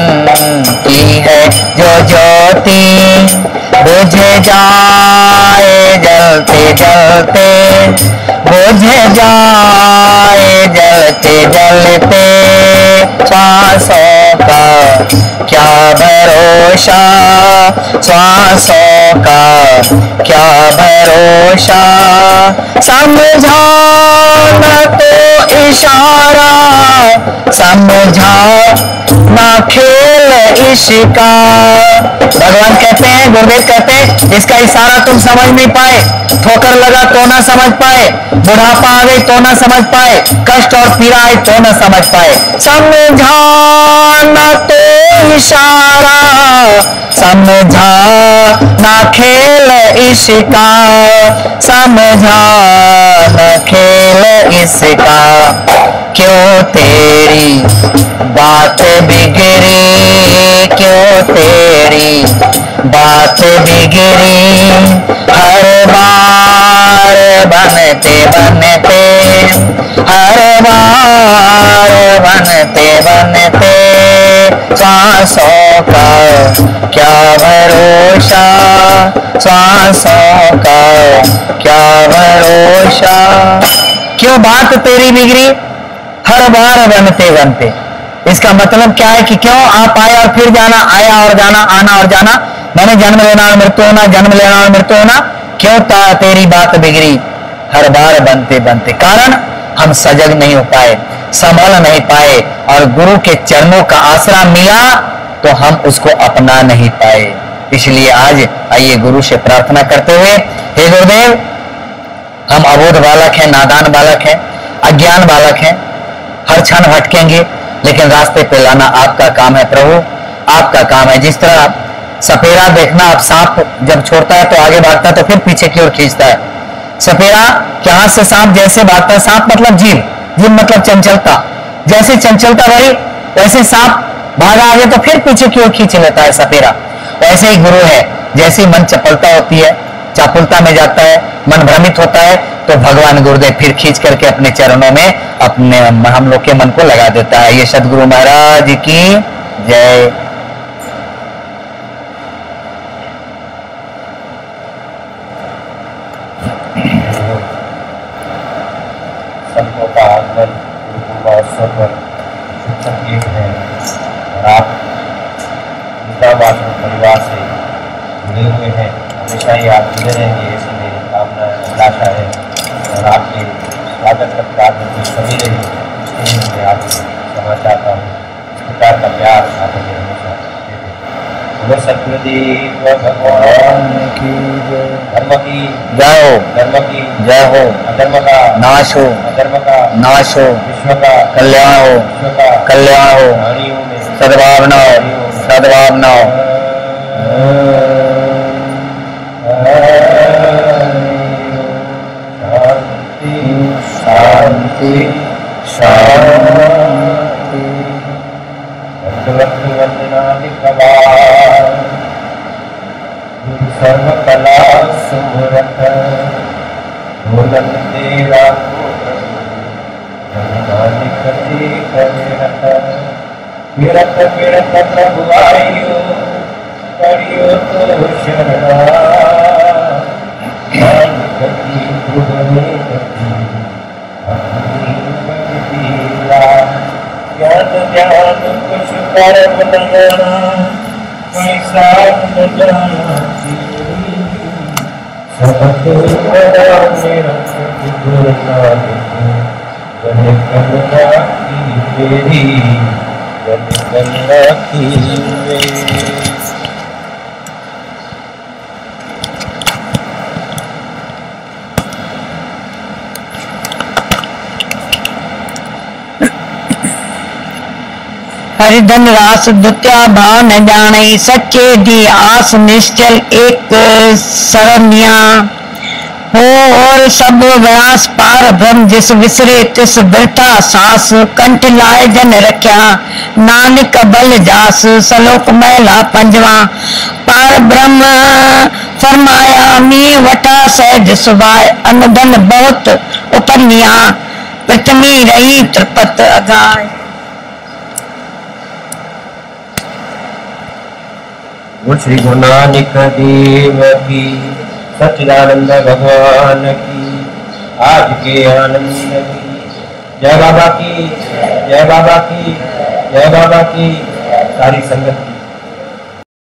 की है जो ज्योति, बुझ जाए जलते जलते, बुझ जाए जलते जलते, श्वासों का क्या भरोसा, श्वासों का क्या भरोसा, समझा न तो इशारा, समझा ना खेल इश्का। भगवान कहते हैं, गुरुदेव कहते हैं, इसका इशारा तुम समझ नहीं पाए, ठोकर लगा तो ना समझ पाए, बुढ़ापा आ गई तो ना समझ पाए, कष्ट और पीड़ा आई तो ना समझ पाए। समझा ना तो इशारा, समझा ना खेल इश्का, समझा ना खेल इसका, क्यों तेरी बात बिगड़ी, क्यों तेरी बात बिगड़ी, हर बार बनते बनते, हर बार बनते बनते, श्वासों का क्या भरोसा, श्वासों का क्या भरोसा, क्यों बात तेरी बिगड़ी, हर बार बनते बनते। इसका मतलब क्या है कि क्यों आप आए और फिर जाना, आया और जाना, आना और जाना, मैंने जन्म लेना और मृत्यु होना, जन्म लेना और मृत्यु होना, क्यों तेरी बात बिगड़ी, हर बार बनते बनते। कारण हम सजग नहीं हो पाए, संभल नहीं पाए, और गुरु के चरणों का आसरा मिला तो हम उसको अपना नहीं पाए। इसलिए आज आइए गुरु से प्रार्थना करते हुए, हे गुरुदेव, हम अबोध बालक हैं, नादान बालक हैं, अज्ञान बालक हैं, हर क्षण भटकेंगे, लेकिन रास्ते पे लाना आपका काम है प्रभु, आपका काम है। जिस तरह सपेरा देखना, आप सांप जब छोड़ता है तो आगे भागता है तो फिर पीछे की ओर खींचता है। सपेरा के हाथ से सांप जैसे भागता है, सांप मतलब जीव, जीव मतलब चंचलता, जैसे चंचलता बढ़ी वैसे सांप भागा आगे तो फिर पीछे की ओर खींच लेता है सपेरा। वैसे ही गुरु है, जैसी मन चपलता होती है, चापुलता में जाता है, मन भ्रमित होता है, तो भगवान गुरुदेव फिर खींच करके अपने चरणों में अपने हम लोग के मन को लगा देता है। ये सदगुरु महाराज की जय।
संतों का आगमन महोत्सव पर शिक्षक एक है और आप परिवार से जुड़े हुए हैं, हमेशा ही आप जुड़े रहेंगे, ऐसी मेरी कामना अभिलाषा है। और आपके स्वागत सत्कार में जो कमी रही उसके लिए मैं आपसे क्षमा चाहता हूँ। इस प्रकार का प्यार आप मुझे हमेशा देते। बोलो सतगुरुदेव भगवान की जय। धर्म की
जय हो,
धर्म की
जय हो,
अधर्म का
नाश हो,
अधर्म का
नाश हो,
विश्व का
कल्याण हो,
विश्व का
कल्याण हो,
प्राणियों में
सद्भावना हो, सद्भावना हो।
शांति शांति। भगवत वंदनादि प्रभार सर्व कला सुमरत ढोलन तेरा नानिक विरत विरत प्रभु आयो करियो तो शरणा नानिक की भुवने गति अपनी बंदीला ज्ञान ध्यान कुछ कर्म न जाना कोई साथ न जाना सबको बड़ा मेरा गुरु नानक जन करुणा की मेरी जन करुणा की मेरी।
हरिधन रास दुत्या भाव न जाने सच्चे दी आस निश्चल एक सरनिया हो और सब व्यास पार ब्रह्म जिस विसरे तिस बिरथा सास कंठ लाए जन रख्या नानक बल जास सलोक मैला पंजवा पार ब्रह्म फरमाया मी वटा सहज सुभाय अनधन बहुत उपनिया पृथ्वी रही त्रिपत अगाय।
श्री गुरु नानक देव की सच्चिदानंद भगवान की आज के आनंद की जय बाबा की जय बाबा की जय बाबा की सारी संगत की।